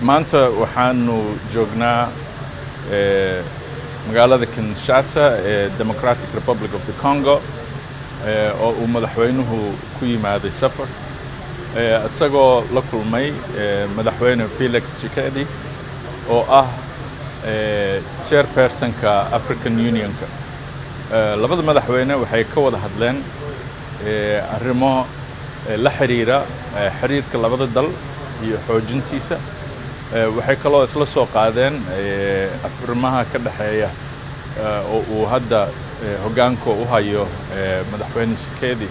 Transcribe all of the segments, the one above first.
maanta waxaanu joognaa magaalada Kinshasa ee Democratic Republic of the Congo oo uu madaxweynuhu ku yimaaday safar isagoo la kulmay madaxweyne Felix Tshisekedi oo ah chairpersonka African Unionka labada madaxweyne waxay ka wada hadleen arrimo la xiriira xiriirka labada dal iyo xoojintiisa waxay kaloo isla soo qaadeen arrimaha ka dhaxeeya oo uu hadda hoggaanka u hayo madaxweyne Tshisekedi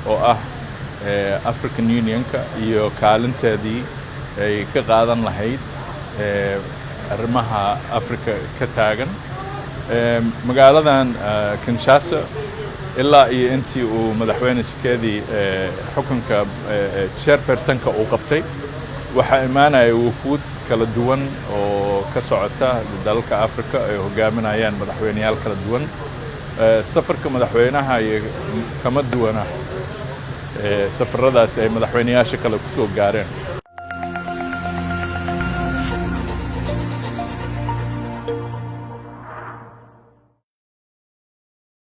oo ah African Unionka iyo kaalinteedii ay ka qaadan lahayd arrimaha Afrika ka taagan magaaladan Kinshasa ilaa iyo intii uu madaxweyne Tshisekedi xukunka chairpersonka uu qabtay waxa imaanaya wufuud kala duwan oo ka socota dalalka Afrika ay hogaaminayaan madaxweynayaal kala duwan safarka madaxweynaha kama duwana safaradaas ay madaxweynayaasha kale ku soo gaareen